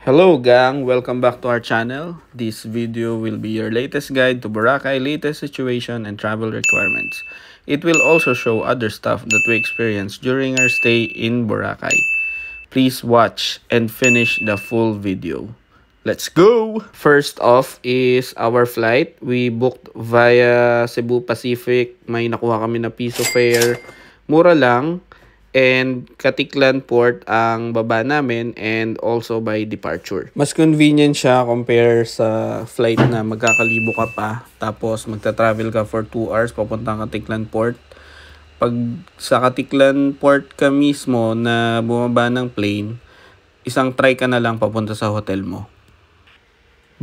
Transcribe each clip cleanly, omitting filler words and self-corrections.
Hello gang, welcome back to our channel. This video will be your latest guide to Boracay latest situation and travel requirements. It will also show other stuff that we experienced during our stay in Boracay. Please watch and finish the full video. Let's go! First off is our flight. We booked via Cebu Pacific. May nakuha kami na piso fare. Mura lang. And Katiklan Port ang baba namin and also by departure. Mas convenient siya compare sa flight na magkakalibo ka pa tapos magta-travel ka for 2 hours papuntang Katiklan Port. Pag sa Katiklan Port ka mismo na bumaba ng plane, isang try ka na lang papunta sa hotel mo.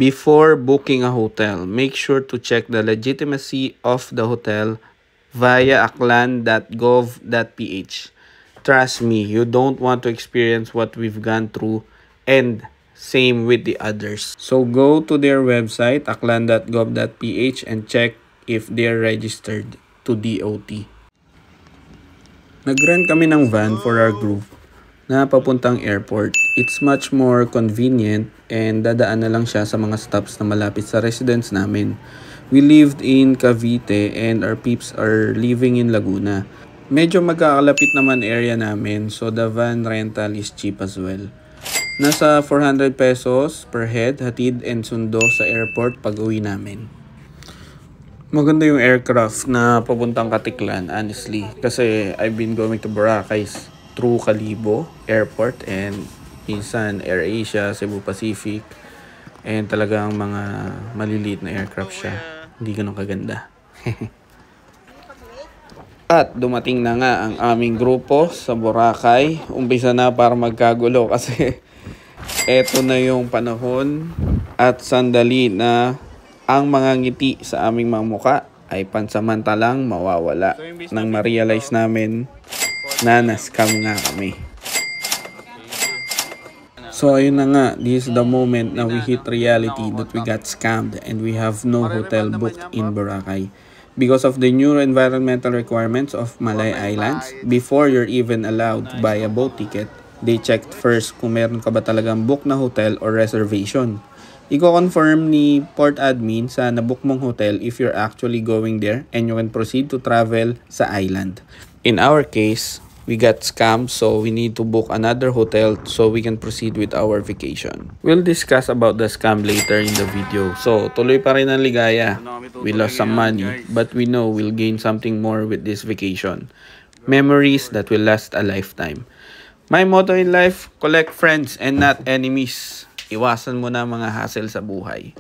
Before booking a hotel, make sure to check the legitimacy of the hotel via aklan.gov.ph. Trust me, you don't want to experience what we've gone through, and same with the others. So go to their website, aklan.gov.ph, and check if they're registered to DOT. Nag-rent kami ng van for our group na papuntang airport. It's much more convenient and dadaan na lang siya sa mga stops na malapit sa residence namin. We lived in Cavite and our peeps are living in Laguna. Medyo magkakalapit naman area namin, so the van rental is cheap as well. Nasa 400 pesos per head, hatid and sundo sa airport pag uwi namin. Maganda yung aircraft na papuntang Katiklan, honestly. Kasi I've been going to Boracay through Kalibo Airport and minsan AirAsia, Cebu Pacific. And talagang mga maliliit na aircraft siya. Hindi ganun kaganda. At dumating na nga ang aming grupo sa Boracay. Umpisa na para magkagulo kasi eto na yung panahon at sandali na ang mga ngiti sa aming mga muka ay pansamantalang mawawala nang ma-realize namin na na-scam nga kami. So ayun na nga, this is the moment na we hit reality that we got scammed and we have no hotel booked in Boracay. Because of the new environmental requirements of Malay Islands, before you're even allowed to buy a boat ticket, they checked first kung meron ka ba talagang book na hotel or reservation. Iko-confirm ni port admin sa nabook mong hotel if you're actually going there and you can proceed to travel sa island. In our case, we got scammed, so we need to book another hotel so we can proceed with our vacation. We'll discuss about the scam later in the video. So, tuloy pa rin ang ligaya. We lost some money, but we know we'll gain something more with this vacation. Memories that will last a lifetime. My motto in life, collect friends and not enemies. Iwasan mo na mga hassle sa buhay.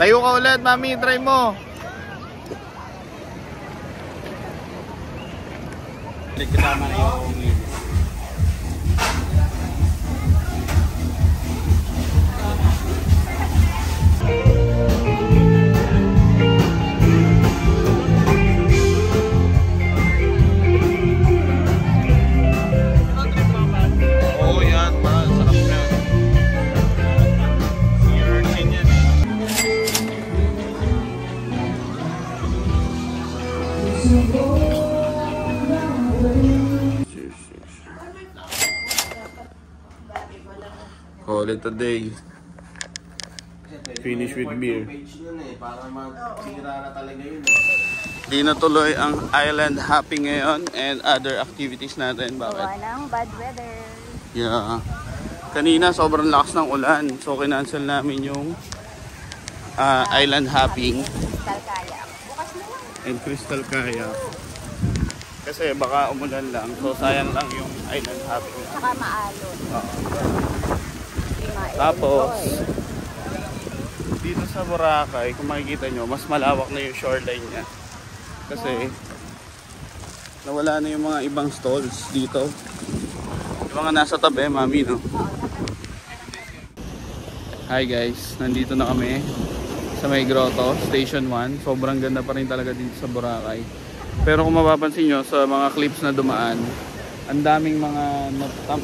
Tayo ka ulit, mami. Try mo. Kasama na yung call it a day. Finish with beer. Di na tuloy ang island hopping ngayon and other activities natin. Bakit? Gawa ng bad weather. Yeah. Kanina sobrang lakas ng ulan. So kinancel namin yung island hopping. Crystal Kayak. Bukas na lang. And Crystal Kayak. Kasi baka umulan lang. So sayang lang yung island hopping. Saka maalon. Tapos, dito sa Boracay, kung makikita nyo, mas malawak na yung shoreline niya. Kasi, nawala na yung mga ibang stalls dito. Yung mga nasa tabi, mami, no? Hi guys, nandito na kami sa may grotto, Station 1. Sobrang ganda pa rin talaga dito sa Boracay. Pero kung mapapansin nyo sa mga clips na dumaan, ang daming mga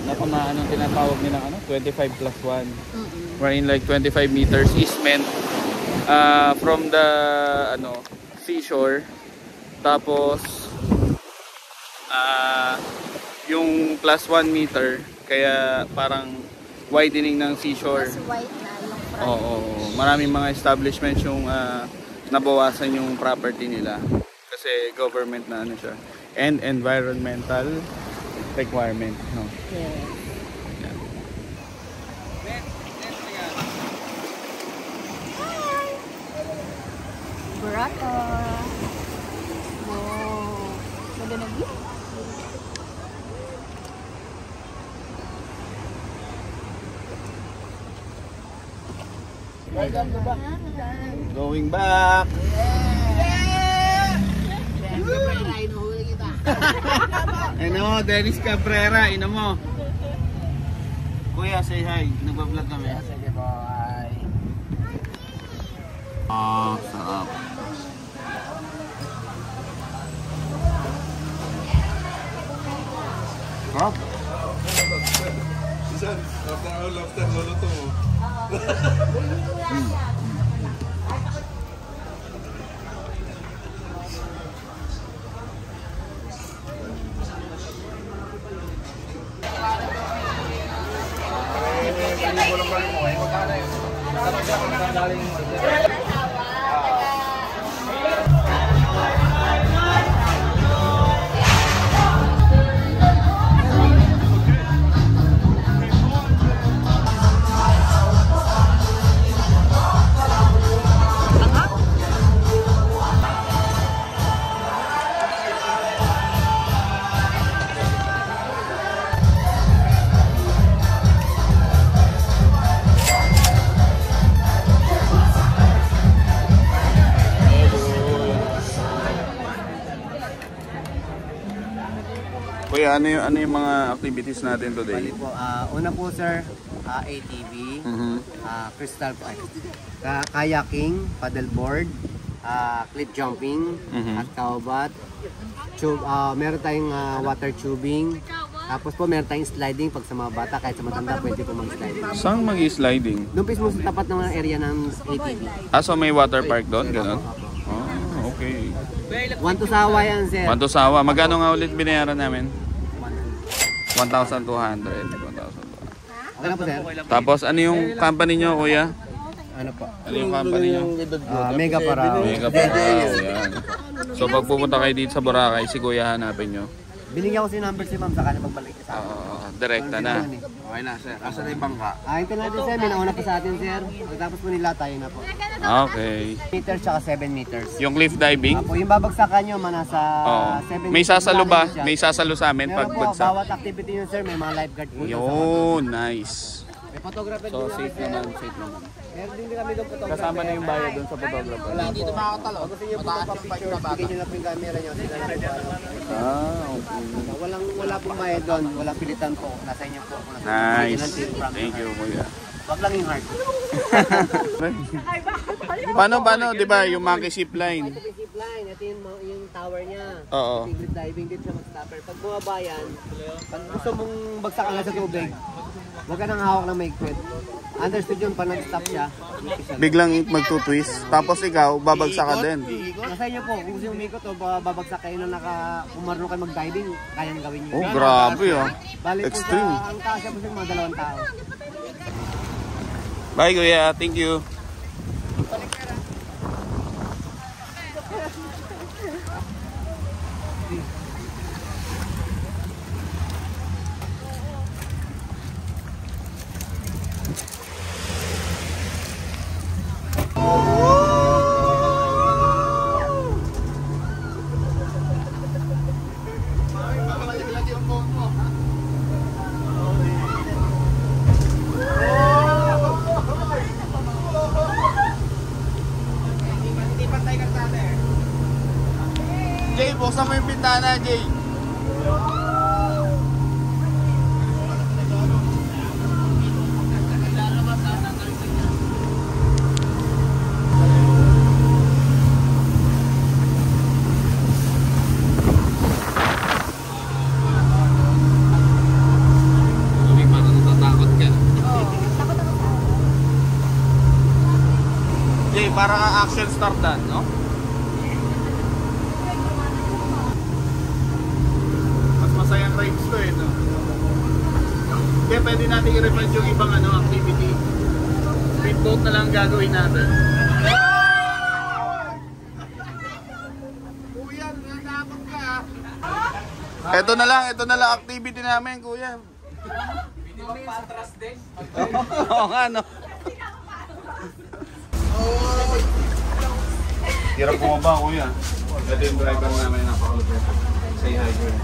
natamaan ng tinatawag nilang 25 plus 1. Wherein like 25 meters is meant from the seashore. Tapos yung plus 1 meter, kaya parang widening ng seashore. Mas white na yung front. Oo, maraming mga establishments yung nabawasan yung property nila kasi government na siya, and environmental requirement, no? Yes. Yeah. Burrata. Wow. Ganda na view. Going back. Ano, Dennis Cabrera, ina mo. Kuya, say hi. Nagbablog kami. Sige po, ay. Sarap. Sarap. Isan, lobster luluto mo. Kuya, ano yung mga activities natin today? Po, una po sir, ATV, crystal kayaking, paddleboard, cliff jumping, at kaubat. Meron tayong water tubing. Tapos po meron tayong sliding pag sa mga bata, kahit sa matanda pwede po mag-sliding. Saan mag-sliding? Doon mismo sa tapat ng area ng ATV. So may water park doon, gano'n? Oh, okay. One to sawa yan sir. Wantosawa. Magkano nga ulit binayaran namin? 1,200. 1,200. Okay na po sir. Tapos ano yung company nyo, kuya? Ano po? Ano yung company nyo? Mega para. Mega Parao, yan. So pag pupunta kayo dito sa Boracay, si kuya hanapin nyo. Binigyan ko si number si ma'am, saka na pagbalik sa akin. Direkta na. Okay na, sir. Asa na yung bangka? Ito natin sir, may nauna pa sa atin sir. Pagkatapos po nila tayo na po. Okay. Meters tsaka 7 meters. Yung cliff diving? Apo, yung babagsakan nyo, nasa 7 May meters sasalo lang ba? siya. May sasalo sa amin Meron pag po, bagsak? bawat activity nyo sir, may mga lifeguard po. Yun, nice. May photographer So din safe namin, sir. naman, safe naman. Meron din kami doon photographer. Kasama na yung bayad doon sa photographer. Wala dito makakatalo. Pag gusto nyo po magpa-picture, bigyan nyo na po yung camera nyo. Sila na po. Okay. Wala pong bayad doon, walang pilitan po. Nasa inyo po. Nice. Thank you, kuya. Wag lang yung heart. Paano, di ba, yung monkey zip line? Ito yung zip line, ito yung tower niya. Oo. Secret diving, dito siya mag-stopper. Pag bumaba yan, pag gusto mong bagsakan na sa tubig, huwag ka nang hawak ng maigpit. Understood yun, pag nag-stop siya, Biglang magtutwist. Tapos ikaw, babagsak ka din. nasa inyo po, kung gusto yung umikot o babagsak kayo na kung marunong kayo mag-diving, kayang gawin nyo. Oh, grabe ah. Bali po Extreme. sa, ang kasya po sa mga 2 tao. Bye, kuya. Thank you. Jay, buksan mo yung pintana, Jay. action star dan, no? Mas masayang rides to eh, no? Kaya pwede natin i-refund yung ibang activity. Speedboat na lang gagawin natin. Kuya, nanakot ka. Ito na lang activity namin, kuya. Hindi ba patras din? Oo nga, no? Hirap bumaba, kuya. Ito yung driver namin na pakulupin. Say hi, kuya.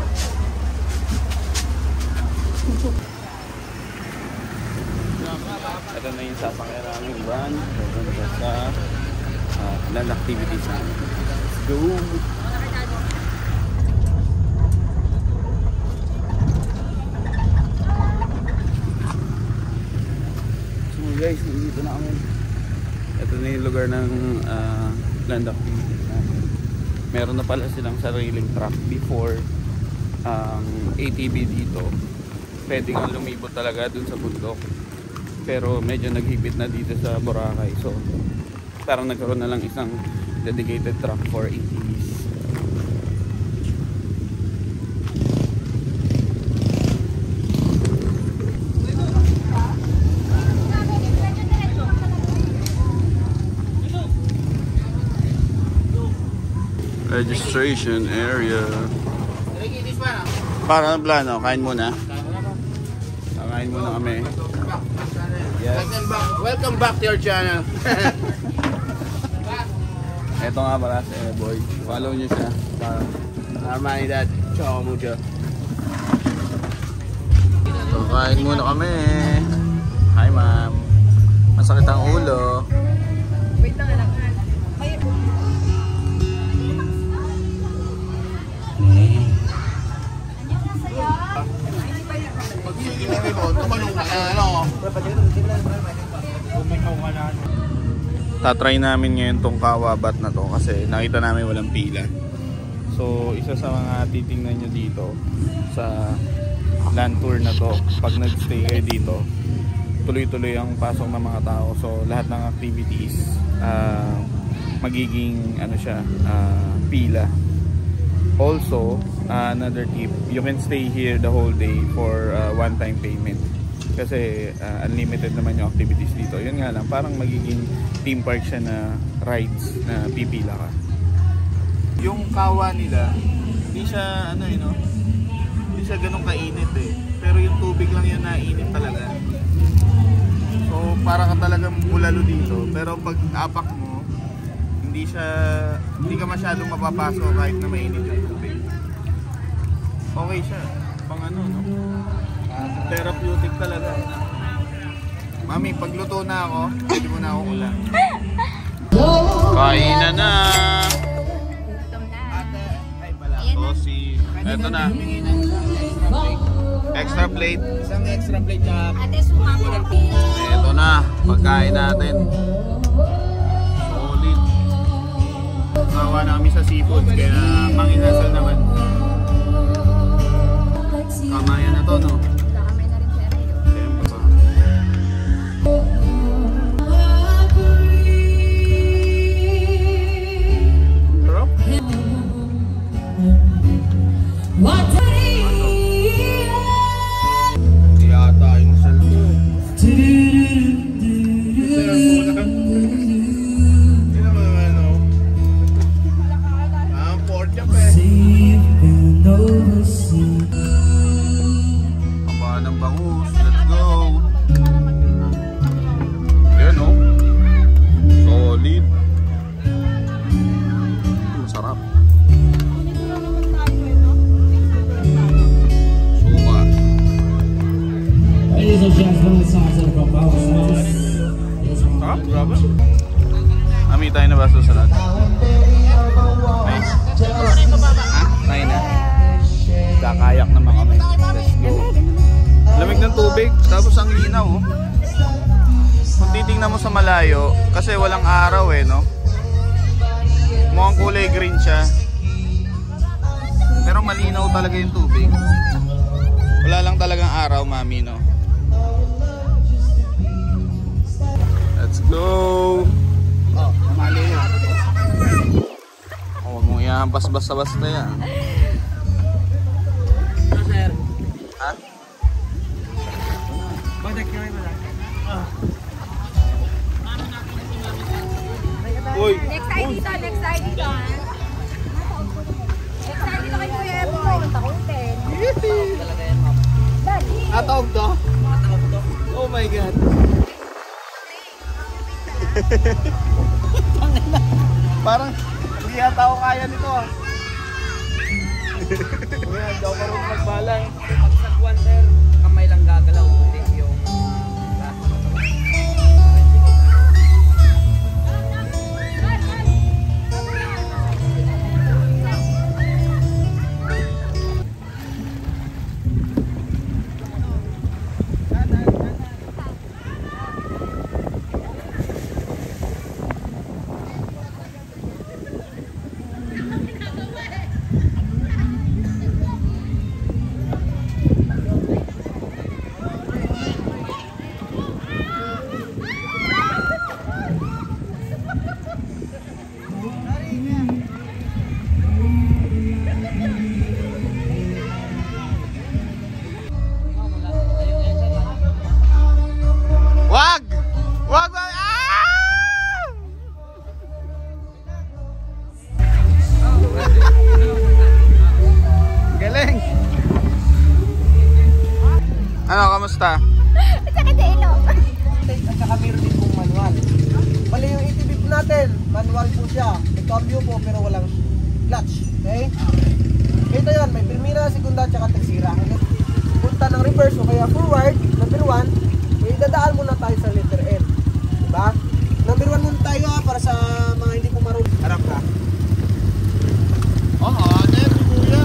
Ito na yung sasakyan namin van. Ito sa land activities namin. Let's go! Guys, dito na kami. Ito na yung lugar ng land activities natin. Meron na pala silang sariling truck before ATV dito. Pwede nga lumibot talaga dun sa bundok. Pero medyo naghipit na dito sa Boracay. So, parang nagkaroon na lang isang dedicated truck for ATVs. Registration area. Para ang plano, kain muna. Kain muna kami. Yes. Welcome back to your channel. Ito nga pala si Boy. Follow nyo siya. Armani dad. Ciao mucho. So, kain muna kami. Hi ma'am. Masakit ang ulo. Wait lang anak. Tatry namin ngayon tong kawabat na to kasi nakita namin walang pila. So isa sa mga titingnan nyo dito sa land tour na to, pag nag-stay kayo dito, tuloy-tuloy ang pasok ng mga tao. So lahat ng activities magiging pila. Also, another tip, you can stay here the whole day for one-time payment. Kasi unlimited naman yung activities dito. Yun nga lang, parang magiging theme park siya na rides na pipila ka. Yung kawa nila, hindi siya hindi siya ganun kainit eh. Pero yung tubig lang yun nainit talaga. So para ka talagang bulalo dito. Pero pag apak mo, hindi ka masyadong mapapasok kahit na mainit yung tubig. Okay siya. Pang therapeutic talaga. Mami, pagluto na ako, pwede mo na ako ulam. Kain na na! Gutom na. Tosi. Eto na. Extra plate. Isang extra plate na Ate, sumama. Eto na. Pagkain natin. Solid. Nawa na kami sa seafood, kaya manginasal naman. Kamayan na to, no? Kakamay na rin si Ate. Siyempre pa. Sarap. Yata yung salto. Ng bangus, let's go. Yan o. Solid. Masarap. Suka. Ladies and gentlemen, it's time to go back. Sarap, grabe. Ami tayo na ba susunod? Nice. Ha? Tayo na. Kakayak naman kami. Let's go. Lamig ng tubig, tapos ang linaw oh. Kung titingnan mo sa malayo, kasi walang araw no? Mukhang kulay green siya. Pero malinaw talaga yung tubig. Wala lang talagang araw, mami, no? Let's go! malinaw. Hinahampas basta-basta yan. Ha? Uy! Next ID dito, next ID dito. Next ID dito kay Kuya Boy. Takutin. Daddy. Natawag to? Oh my God! Parang hindi yata ako kaya nito ah. Hindi ako marunong magbalang. Pagsaguan sir, kamay lang gagalaw. Hindi yung... Wag! Wag! Wag! Ah! Galing! Ano, kamusta? Sakit sa ilong. At saka meron din pong manual. Bali yung ATV po natin, manual po siya. May cambio po pero walang clutch. Okay? Ito yan, may primera, segunda, tsaka tercera. Punta ng reverse o kaya forward, number 1, idadaan muna tayo sa letter N. Diba? Number 1 muna tayo para sa mga hindi po marunong. Harap ka. Oo, there si Kuya.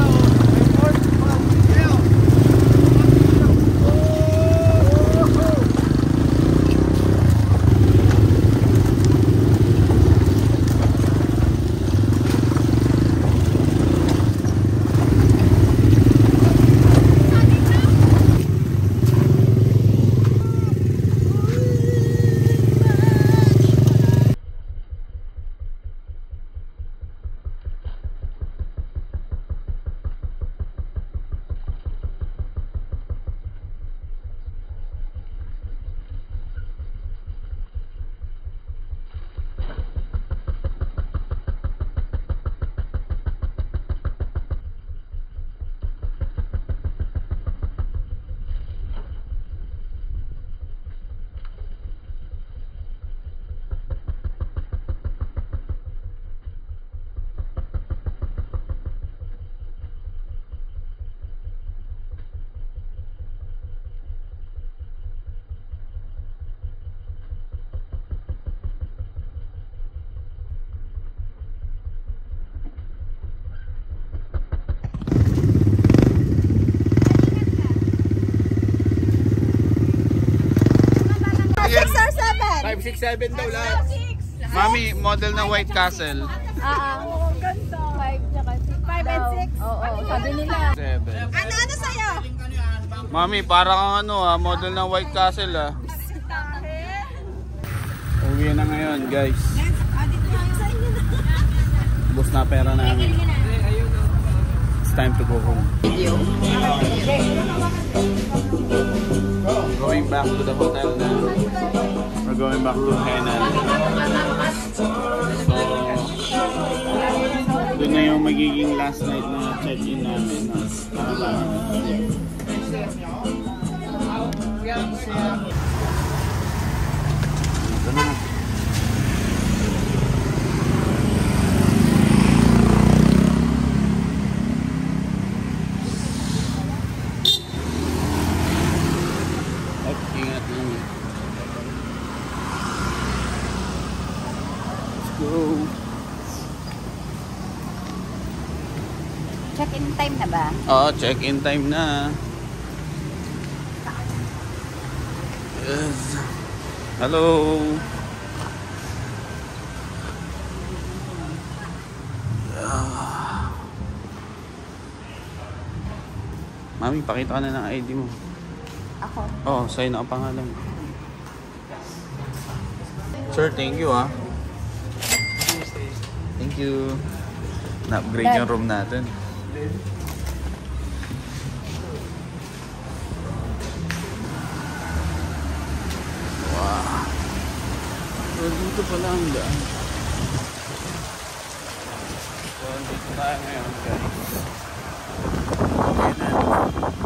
Six or seven? 5, 6, 7 daw lahat. Mami, model ng White Castle. Oo, ganda. 5 tsaka 6. 5 and 6? Oo, sabi nila. 7. Ano sa'yo? Mami, parang ano model ng White Castle ah. Uwi na ngayon, guys. Bus na pera namin. It's time to go home. Going back to the hotel na. We're going back to Henan. So, doon na yung magiging last night na check-in namin. Ito na. Ingat lang. Let's go. Check-in time na ba? Oo, check-in time na. Yes. Hello. Mami, pakita ka na ng ID mo. Ako. Oh, sa'yo na ang pangalan. Sir, thank you ah. Thank you. Na-upgrade yung room natin. Wow. So, dito pala ang daan. So, dito tayo ngayon, guys.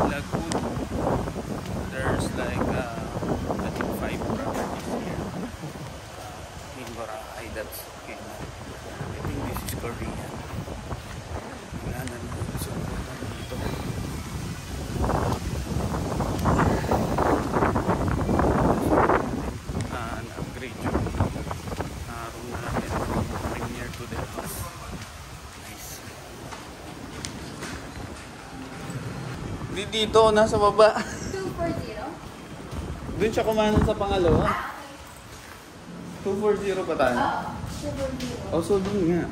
Lagoon. There's like, I think 5 properties here. In Boracay, that's okay. I think this is Korean. Wala na naman. So, dito. Na-upgrade yung room natin. Near to the house. Nice. Dito, nasa baba. 240? Doon siya kumanan sa pangalawa. 240 pa tayo. Oo, 240. Oh, so doon nga.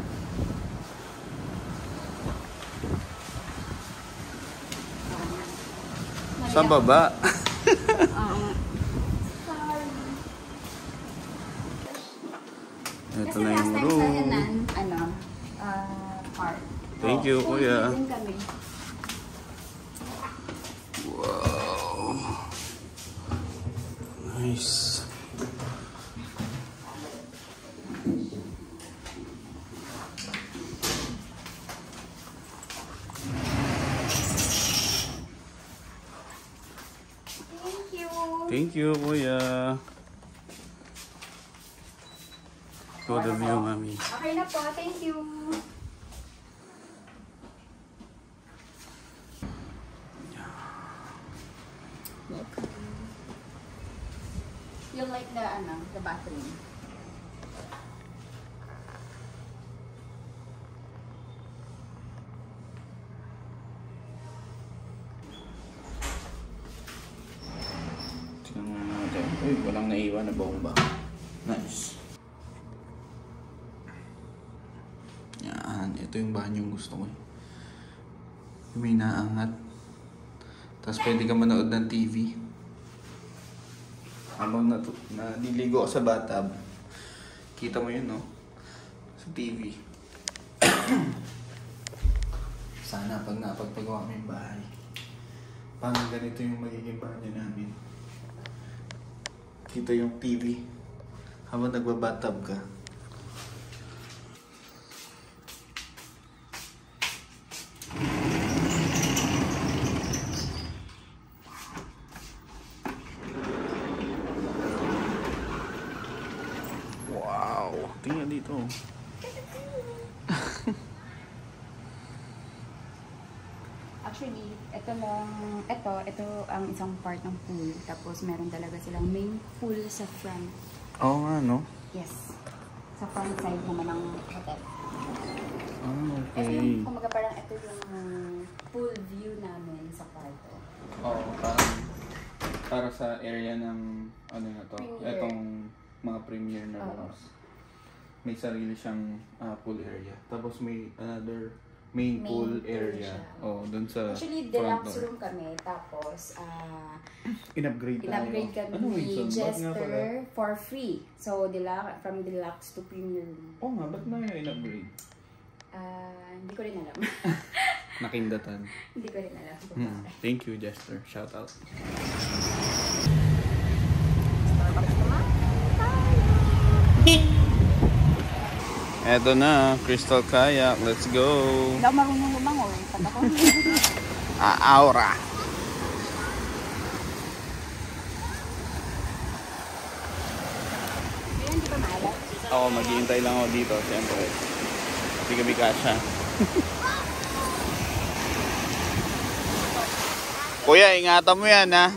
Sa baba. Ito Kasi na last yung time sa room. Henan, park. Thank you, kuya. Din kami. Wow. Nice. Thank you. Thank you, kuya. Good of you, mami. Okay na po, thank you. You like the bathroom? Tingnan nga natin. Uy, walang naiwan na bomba. Nice. Yan, ito yung banyong gusto ko. Yung may naangat. Tapos pwede ka manood ng TV. Habang naliligo ka sa bathtub, kita mo yun, no? Sa TV. Sana pag napagpagawa mo yung bahay, parang ganito yung magiging banyo namin. Kita yung TV habang nagbabathtub ka. Wow! Tingnan dito. Actually, ito ang isang part ng pool. Tapos meron talaga silang main pool sa front. Oo nga, no? Yes. Sa front side naman ng hotel. Ah, Ito okay. yung, kumaga parang ito yung pool view namin sa kwarto. Oo, para sa area ng ano na to, Premier. etong mga premier na rooms. May sarili siyang pool area. Tapos may another main pool pool area. siya. Oh, doon sa Actually, front deluxe door. room kami. Tapos, In-upgrade tayo. in-upgrade kami Ano, ni Wilson? Ba't nga pala? Jester for free. So, from deluxe to premium. Oo nga, ba't na yung in-upgrade? Hindi ko rin alam. Nakindatan. Hindi ko rin alam kung bakit. Thank you, Jester. Shout out. Eto na, Crystal Kayak. Let's go. Hindi ako marunong lumangoy. Pag ako Aura. Kaya hindi pa maalat. Ako, maghihintay lang ako dito. Siyempre. Hindi kami kasha. Kuya, ingatan mo yan, ha?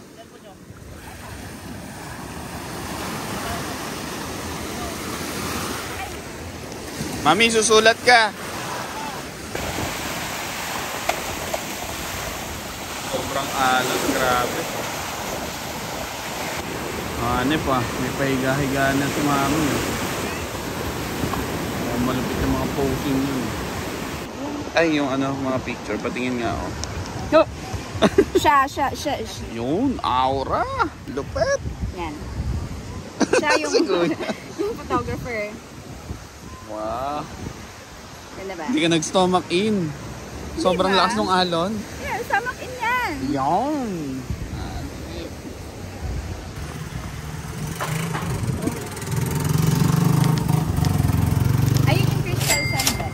Mami, susulat ka. Sobrang alat, grabe. Ano pa, may pahiga-higa na si Mami. Malupit yung mga posing yun. Ay, yung ano, mga picture. Patingin nga ako. Siya. Yun, aura. Lupet. Yan. Siya yung, Siguro. yung photographer. Wow. Wala ba? Hindi ka nag-stomach in. Sobrang ba? lakas ng alon. Yeah, stomach in yan. Yan. Ayun yung crystal sandal.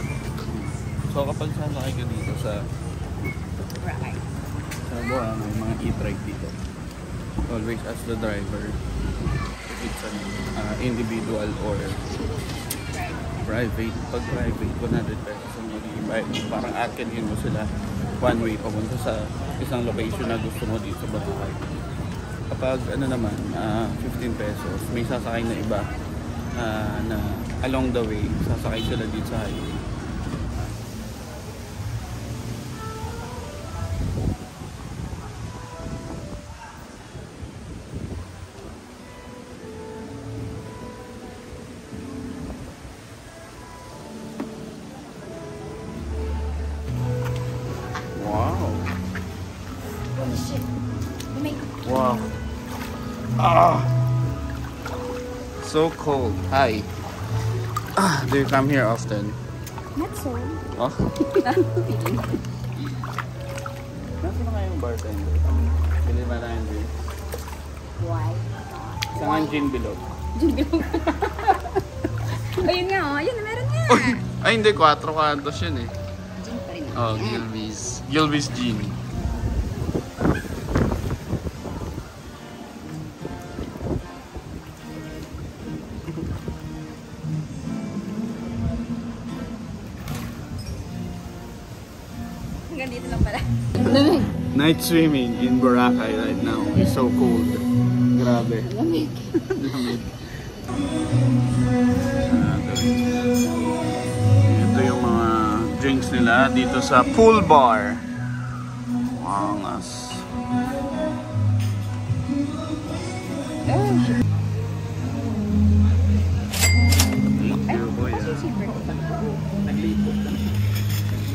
So kapag sasakay ka dito sa Right. may mga e-trike dito. Always ask the driver if it's an individual or private. Pag private, 100 pesos ang mag-iibayad mo. Parang akin mo sila one way papunta sa isang location na gusto mo dito sa Boracay. Kapag ano naman, 15 pesos, may sasakay na iba na along the way, sasakay sila dito sa highway. Wow. Oh shit. Wow. Ah. So cold. Hi. Do you come here often? Not so. Oh. Nasaan na kayong bartender? Bili ba tayong drink? Why? Saan ang gin below? Ayun nga, oh. Ayun, meron nga. Ay hindi, 4 kantos yun eh. Gin pa rin. Oh, Gilby's. Gilby's gin. Hanggang dito lang pala. Night swimming in Boracay right now. It's so cold. Grabe. Lamig. Lamig. Ito yung mga drinks nila dito sa pool bar. Angas.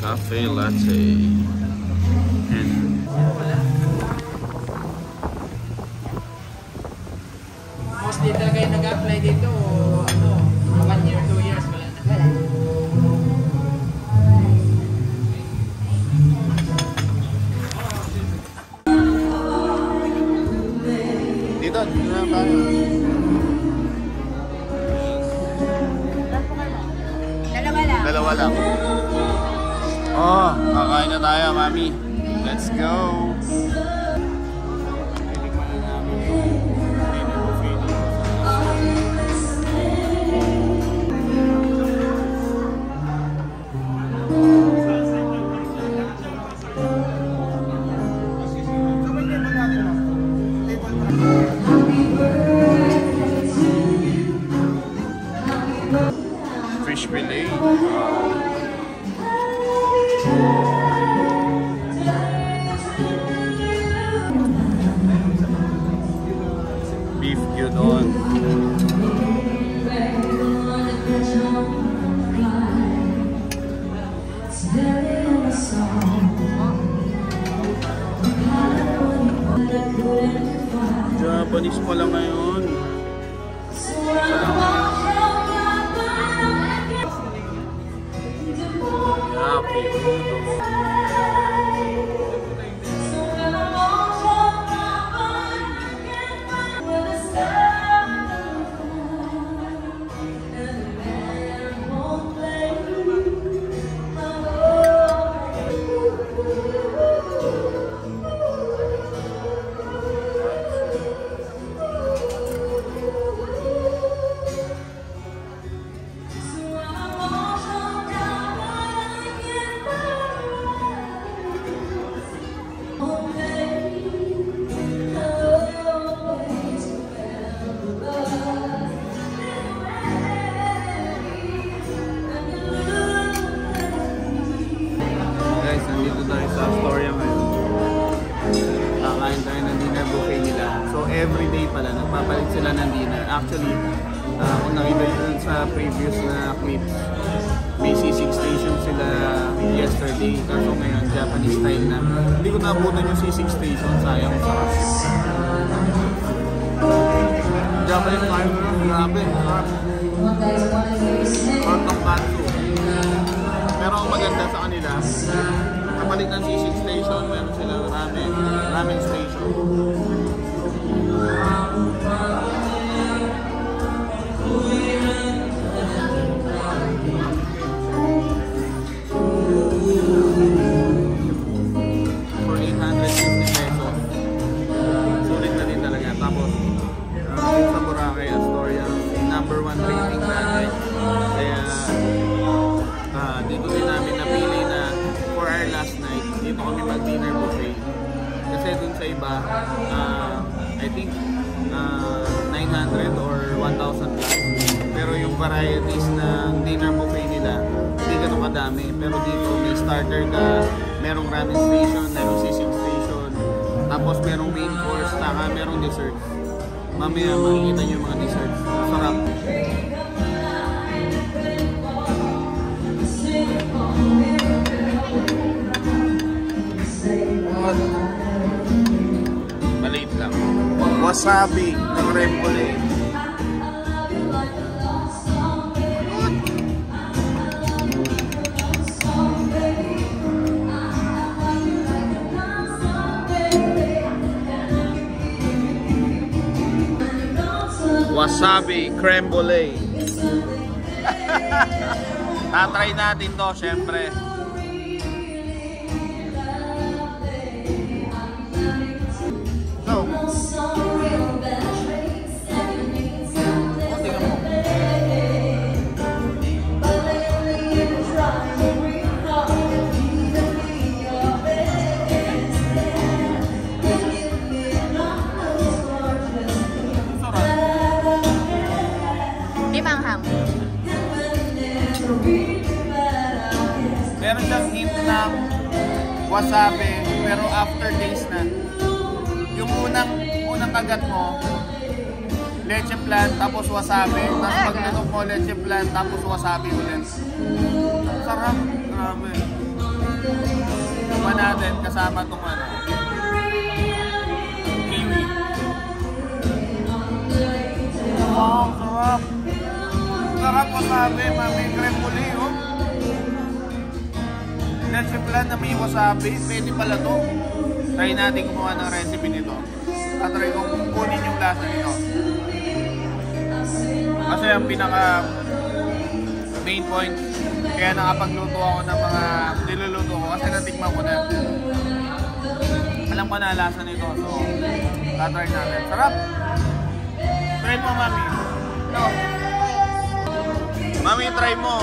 Cafe latte and Mostly talaga yung nag-apply dito o ano, 1 year, 2 years, wala na. Wala. dito na tayo. Dalawa lang. Dalawa lang. Oh, kakain na tayo, mami. Let's go. Fish fillet. Beef gyudon. Japanese pala ngayon. Yaki udon. Guys, nandito tayo sa Astoria ngayon. Kakain tayo ng dinner buffet nila. So everyday pala, nagpapalit sila ng dinner. Actually, kung nakita nyo dun sa previous na clips, may C6 station sila yesterday. Kaso ngayon, Japanese style na. Hindi ko naabutan yung C6 station, sayang sa Japanese style, grabe. Sarap ng katsu. Pero ang maganda sa kanila, kapalit ng sisig station, meron silang ramen station. For 850 pesos. Sulit na din talaga. Tapos, sa Boracay, Astoria, #1 rating natin. Kaya, dito din namin napili na for our last night, dito kami mag-dinner buffet. Kasi dun sa iba, I think 900 or 1,000 plus. Pero yung varieties ng dinner buffet nila, hindi ganun kadami. Pero dito may starter ka, merong ramen station, merong sisig station, tapos merong main course, saka merong dessert. Mamaya makikita nyo yung mga desserts. Sarap. Maliit lang. Wasabi na creme brulee. Wasabi creme brulee. Tatry natin to, syempre. Meron siyang hint ng wasabi, pero aftertaste na. Yung unang kagat mo, leche flan, tapos wasabi. Tapos pag natok mo, leche flan, tapos wasabi ulit. Sarap. Grabe. Tuma natin kasama itong kiwi. Wow, sarap. Sarap wasabi, mami creme brulee, oh. Leche flan na may wasabi, pwede pala to. Try natin gumawa ng recipe nito. Tatry kong kunin yung lasa nito. Kasi ang pinaka main point, kaya nakapagluto ako ng mga niluluto ko kasi natikman ko na. Alam ko na lasa nito, so tatry natin. Sarap! Try mo, mami. No. Mami, try mo.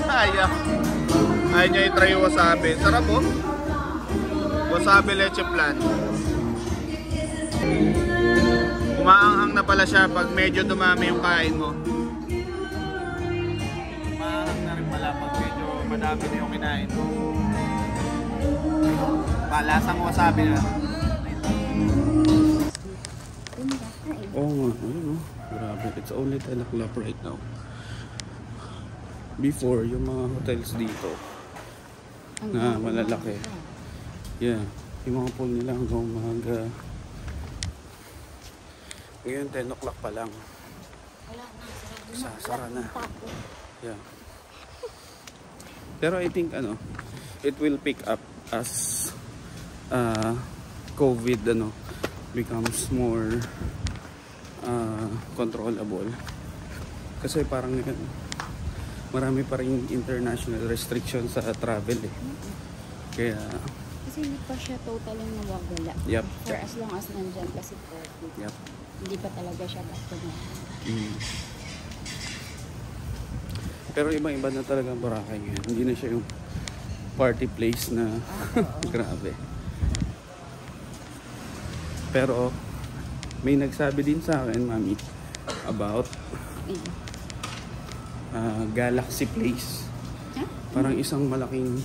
Ayaw. Ayaw niya i-try yung wasabi. Sarap, oh. Wasabi leche flan. Umaanghang na pala siya pag medyo dumami yung kain mo. Umaanghang na rin pala pag medyo madami na yung kinain mo. Palasang wasabi na. Oh nga, ayun oh. Grabe, it's only 10 o'clock right now. Before, yung mga hotels dito na malalaki, yeah, yung mga pool nila hanggang umaga. Ngayon 10 o'clock pa lang, sasara na. Yeah. Pero I think it will pick up as COVID becomes more controllable. Kasi parang marami pa rin international restrictions sa travel eh. Kaya kasi hindi pa siya totally nawawala. Yep. For as long as nandyan kasi COVID. Yep. Hindi pa talaga siya back to normal. Pero iba-iba na talaga ang Boracay ngayon. Hindi na siya yung party place na grabe. Pero may nagsabi din sa akin, mami, about Galaxy Place. Huh? Parang isang malaking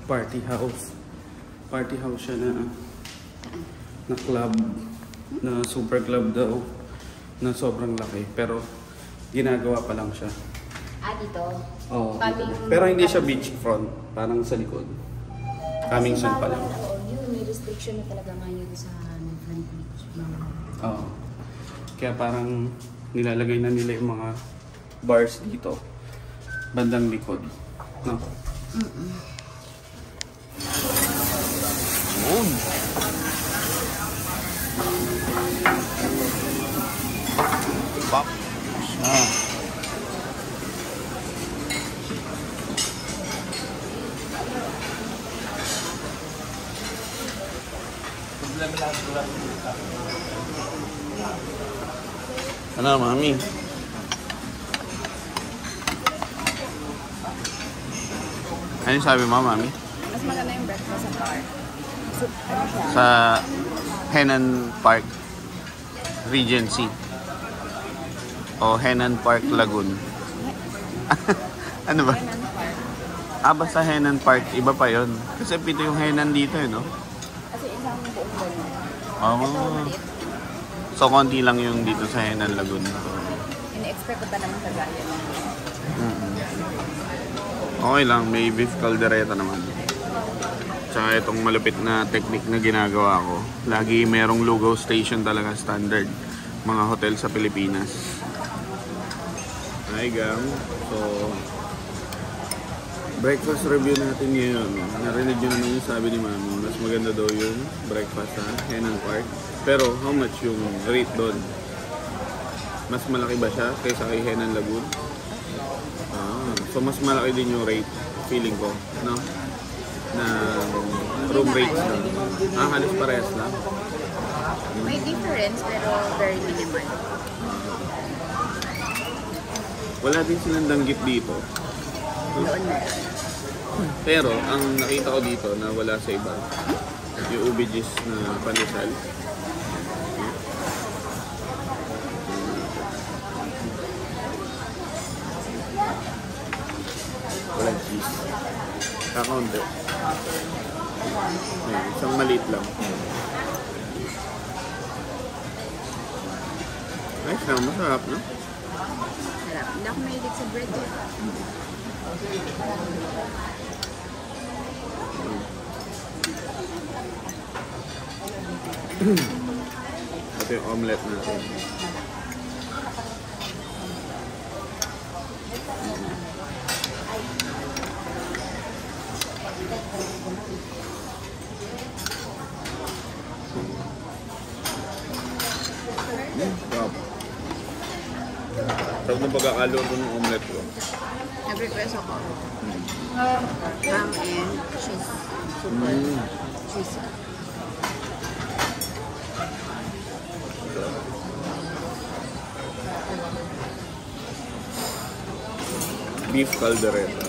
party house. Party house siya na club, na super club daw, na sobrang laki. Pero ginagawa pa lang siya. Dito? Oo. Pero hindi siya beachfront, parang sa likod. Coming soon pa lang. Yun, may restriction na talaga ngayon sa front beach. Oo. Kaya parang nilalagay na nila yung mga bars dito, bandang likod. No? Yun. Bak. Ano, mami? Ano sabi mo, mami? Mas maganda yung breakfast sa bar. So, ano siya? Sa Henan Park Regency o Henan Park Lagoon. Ano ba? Henan Park. Basta Henan Park, iba pa yon. Kasi pito yung Henan dito, no? Kasi isang buong ganun. Oo. Ito, maliit. So, konti lang yung dito sa Henan Lagoon. Ina-expect ko pa naman sa ganyan. Okay lang, may beef caldereta naman. Tsaka itong malupit na technique na ginagawa ko. Lagi merong lugaw station talaga standard. Mga hotel sa Pilipinas. Hi gang. So, breakfast review natin ngayon. Narinig nyo naman yung sabi ni Mami. Mas maganda daw yung breakfast sa Henan Park. Pero how much yung rate doon? Mas malaki ba siya kaysa kay Henan Lagoon? So mas malaki din yung rate, feeling ko, no? Na room rates na. Halos parehas lang. May difference pero very minimal. Wala din silang danggit dito. Doon na. Pero ang nakita ko dito na wala sa iba, yung ubijis na pandesal. Walang cheese. Kakaunti. Isang maliit lang. Ay, siya, masarap, no? Sarap. Hindi ako mahilig sa bread. Ito yung omelette natin. Sarap. Sarap ng pagkakaluto ng omelette ko. Nag-request ako. Ham and cheese. Super cheesy. Beef caldereta.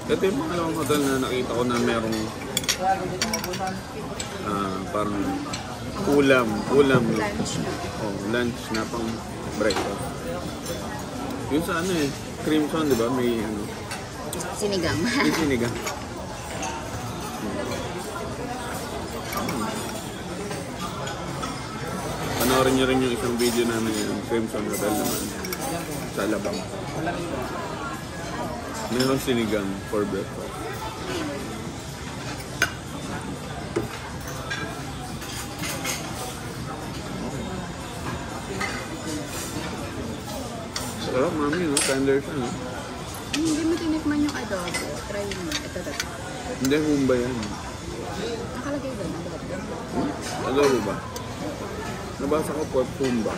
Ito yung pangalawang hotel na nakita ko na merong parang ulam. Lunch na. Oh, lunch na pang breakfast. Yung sa ano eh, Crimson, di ba? May ano, Sinigang. may sinigang. Panoorin nyo rin yung isang video namin yung Crimson Hotel naman sa Alabang. Mayroong sinigang for breakfast. Sarap, mami, no? Tender siya, no? Hindi mo tinikman yung adobo. Try mo. Ito. Hindi, humba yan. Nakalagay doon. Adobo. Adobo ba? Nabasa ko po, humba.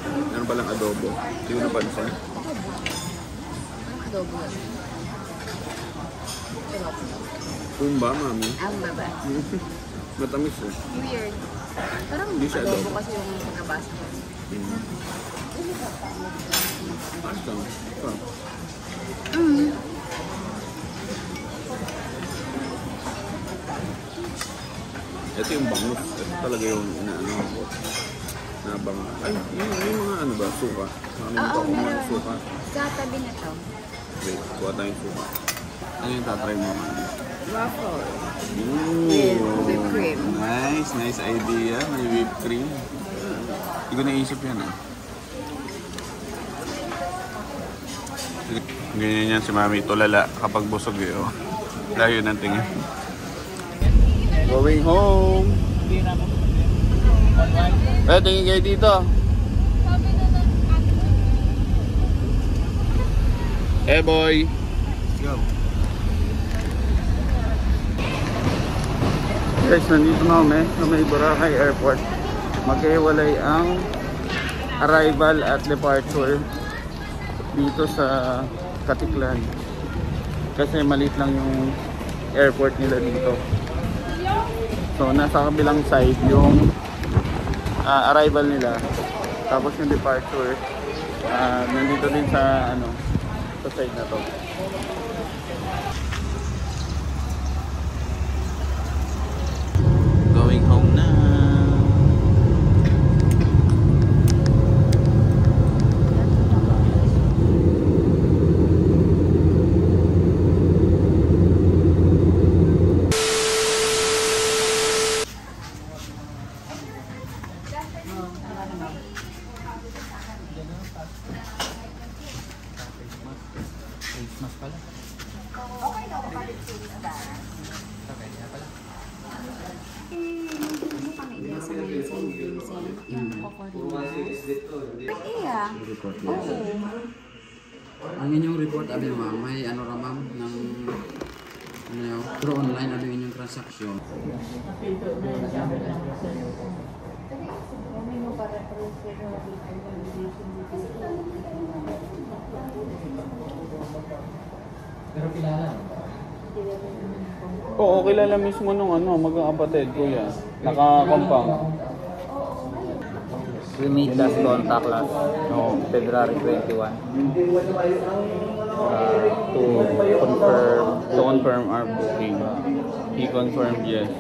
Meron palang adobo. Hindi ko napansin. Anong adobo yan? Sarap. Humba, mami. Ang baba. Matamis eh. Weird. Parang Hindi siya adobo adobo. kasi yung pagkabasa ko. Basta. Sarap. Ito yung bangus. Ito talaga yung inaano ko. Nabang. Ay, yung mga ano ba? Suka. Nakalimutan ko mga meron. suka. Sa tabi na to. Wait, kuha tayong suka. Ano yung tatry mo? Waffle. Ooh. Whipped cream. Nice idea. May whipped cream. Hindi ko naisip yan ah. Ganyan yan si Mami. Tulala kapag busog eh. Oh. Layo ng tingin. Going home. Tingin kayo dito. Eh boy! Go. Guys, nandito na kami sa may Boracay Airport. Maghiwalay ang arrival at departure dito sa Katiklan. Kasi maliit lang yung airport nila dito. So nasa kabilang side yung arrival nila. Tapos yung departure nandito din sa sa side na to. Going home na. Ang inyong report abi ma'am, may ano ra ma'am ng through online abi inyong transaksyon. Pero kilala. Oo, kilala mismo nung magkakapatid kuya. Naka-compound. We meet last contactless February 21 To confirm our booking. He confirmed yes.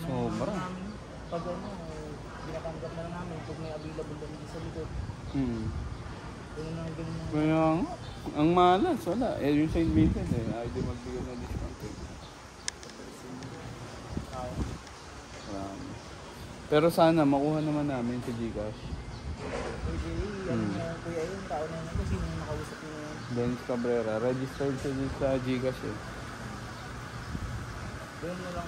Sobra. Pag binatanggap na namin, pag may available na dito sa likod. Kaya nga, ang malas, wala. Yung St. Vincent ay di magbigay na discount. Pero sana makuha naman namin si Gcash. Kuya yung tao na yun, kasi yung nakausap niyo yun. Benz Cabrera, registered siya sa Gcash eh. Doon na lang